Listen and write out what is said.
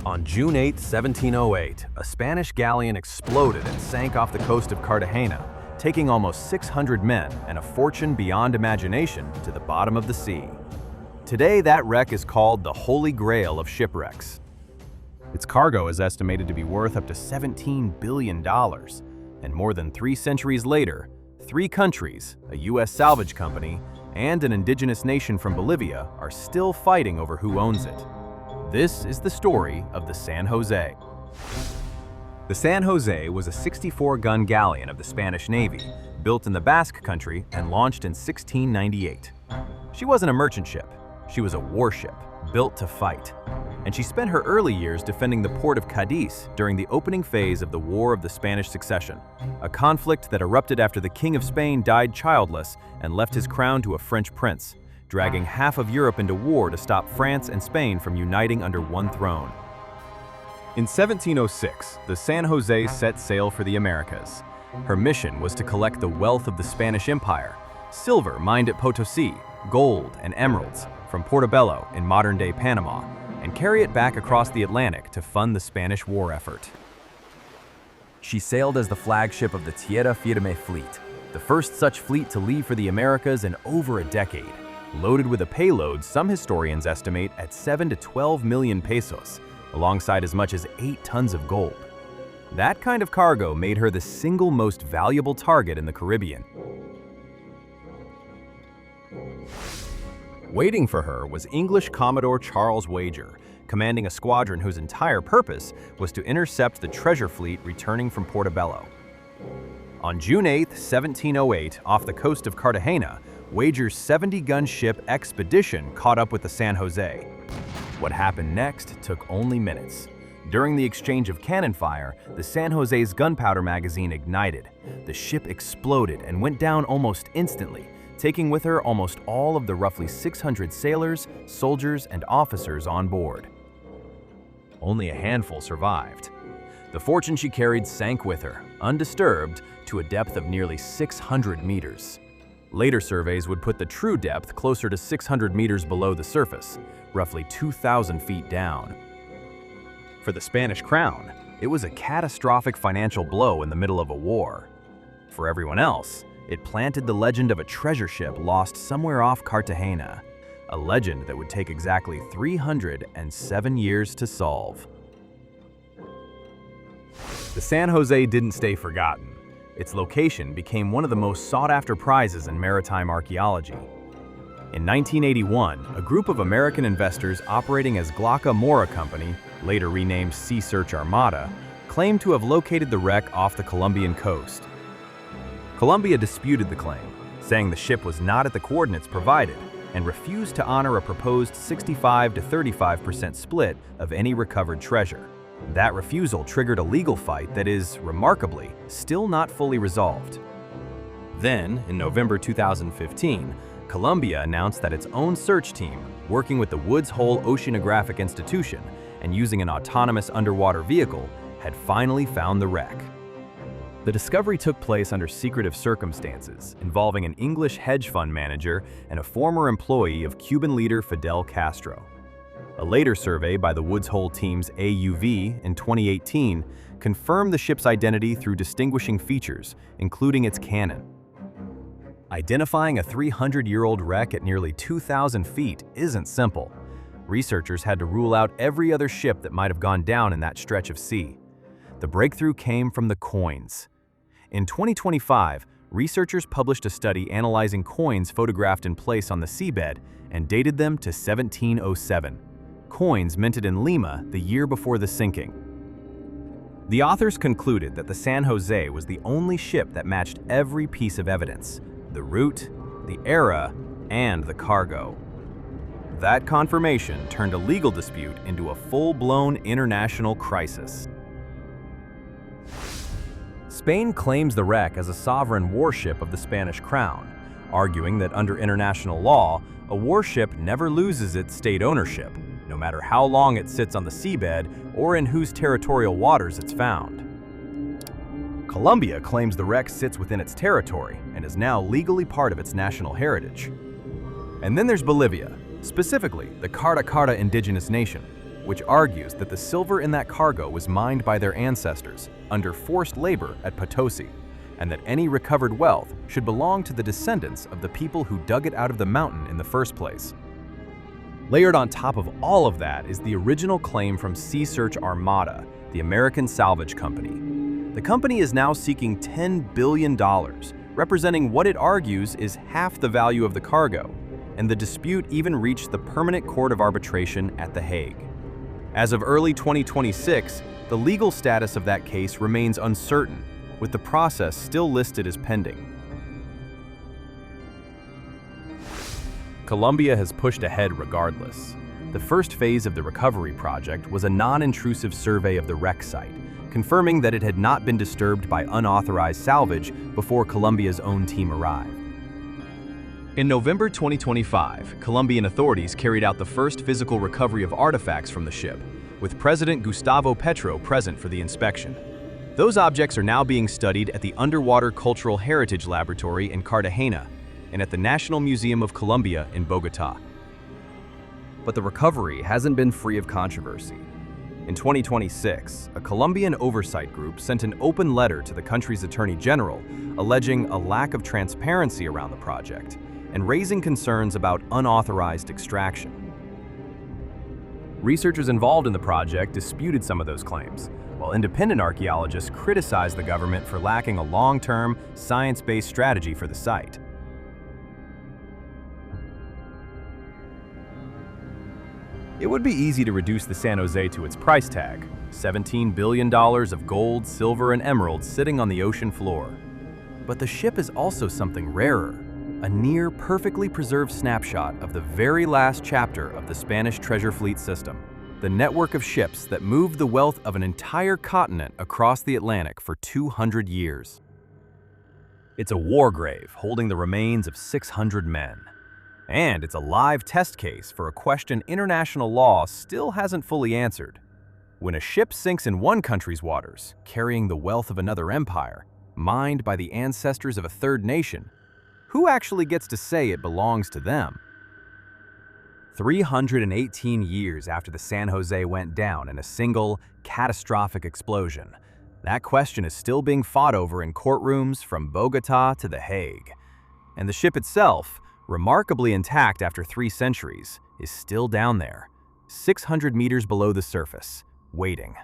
On June 8, 1708, a Spanish galleon exploded and sank off the coast of Cartagena, taking almost 600 men and a fortune beyond imagination to the bottom of the sea. Today, that wreck is called the Holy Grail of shipwrecks. Its cargo is estimated to be worth up to $17 billion, and more than 3 centuries later, 3 countries, a U.S. salvage company, and an indigenous nation from Bolivia are still fighting over who owns it. This is the story of the San José. The San José was a 64-gun galleon of the Spanish Navy, built in the Basque Country and launched in 1698. She wasn't a merchant ship, she was a warship, built to fight. And she spent her early years defending the port of Cadiz during the opening phase of the War of the Spanish Succession, a conflict that erupted after the King of Spain died childless and left his crown to a French prince, dragging half of Europe into war to stop France and Spain from uniting under one throne. In 1706, the San José set sail for the Americas. Her mission was to collect the wealth of the Spanish Empire, silver mined at Potosi, gold and emeralds from Portobello in modern-day Panama, and carry it back across the Atlantic to fund the Spanish war effort. She sailed as the flagship of the Tierra Firme fleet, the first such fleet to leave for the Americas in over a decade, loaded with a payload some historians estimate at 7 to 12 million pesos, alongside as much as 8 tons of gold. That kind of cargo made her the single most valuable target in the Caribbean. Waiting for her was English Commodore Charles Wager, commanding a squadron whose entire purpose was to intercept the treasure fleet returning from Portobello. On June 8, 1708, off the coast of Cartagena, Wager's 70-gun ship Expedition caught up with the San José. What happened next took only minutes. During the exchange of cannon fire, the San José's gunpowder magazine ignited. The ship exploded and went down almost instantly, taking with her almost all of the roughly 600 sailors, soldiers, and officers on board. Only a handful survived. The fortune she carried sank with her, undisturbed, to a depth of nearly 600 meters. Later surveys would put the true depth closer to 600 meters below the surface, roughly 2,000 feet down. For the Spanish crown, it was a catastrophic financial blow in the middle of a war. For everyone else, it planted the legend of a treasure ship lost somewhere off Cartagena, a legend that would take exactly 307 years to solve. The San José didn't stay forgotten. Its location became one of the most sought-after prizes in maritime archaeology. In 1981, a group of American investors operating as Glauca Mora Company, later renamed Sea Search Armada, claimed to have located the wreck off the Colombian coast. Colombia disputed the claim, saying the ship was not at the coordinates provided and refused to honor a proposed 65 to 35% split of any recovered treasure. That refusal triggered a legal fight that is, remarkably, still not fully resolved. Then, in November 2015, Colombia announced that its own search team, working with the Woods Hole Oceanographic Institution and using an autonomous underwater vehicle, had finally found the wreck. The discovery took place under secretive circumstances, involving an English hedge fund manager and a former employee of Cuban leader Fidel Castro. A later survey by the Woods Hole team's AUV in 2018 confirmed the ship's identity through distinguishing features, including its cannon. Identifying a 300-year-old wreck at nearly 2,000 feet isn't simple. Researchers had to rule out every other ship that might have gone down in that stretch of sea. The breakthrough came from the coins. In 2025, researchers published a study analyzing coins photographed in place on the seabed and dated them to 1707. Coins minted in Lima the year before the sinking. The authors concluded that the San José was the only ship that matched every piece of evidence: the route, the era, and the cargo. That confirmation turned a legal dispute into a full-blown international crisis. Spain claims the wreck as a sovereign warship of the Spanish crown, arguing that under international law, a warship never loses its state ownership, no matter how long it sits on the seabed or in whose territorial waters it's found. Colombia claims the wreck sits within its territory and is now legally part of its national heritage. And then there's Bolivia, specifically the Qhara indigenous nation, which argues that the silver in that cargo was mined by their ancestors under forced labor at Potosi, and that any recovered wealth should belong to the descendants of the people who dug it out of the mountain in the first place. Layered on top of all of that is the original claim from Sea Search Armada, the American salvage company. The company is now seeking $10 billion, representing what it argues is half the value of the cargo, and the dispute even reached the Permanent Court of Arbitration at The Hague. As of early 2026, the legal status of that case remains uncertain, with the process still listed as pending. Colombia has pushed ahead regardless. The first phase of the recovery project was a non-intrusive survey of the wreck site, confirming that it had not been disturbed by unauthorized salvage before Colombia's own team arrived. In November 2025, Colombian authorities carried out the first physical recovery of artifacts from the ship, with President Gustavo Petro present for the inspection. Those objects are now being studied at the Underwater Cultural Heritage Laboratory in Cartagena and at the National Museum of Colombia in Bogotá. But the recovery hasn't been free of controversy. In 2026, a Colombian oversight group sent an open letter to the country's Attorney General alleging a lack of transparency around the project and raising concerns about unauthorized extraction. Researchers involved in the project disputed some of those claims, while independent archaeologists criticized the government for lacking a long-term, science-based strategy for the site. It would be easy to reduce the San José to its price tag, $17 billion of gold, silver, and emeralds sitting on the ocean floor. But the ship is also something rarer, a near perfectly preserved snapshot of the very last chapter of the Spanish treasure fleet system, the network of ships that moved the wealth of an entire continent across the Atlantic for 200 years. It's a war grave holding the remains of 600 men. And it's a live test case for a question international law still hasn't fully answered. When a ship sinks in one country's waters, carrying the wealth of another empire, mined by the ancestors of a third nation, who actually gets to say it belongs to them? 318 years after the San José went down in a single, catastrophic explosion, that question is still being fought over in courtrooms from Bogotá to The Hague. And the ship itself, remarkably intact after 3 centuries, is still down there, 600 meters below the surface, waiting.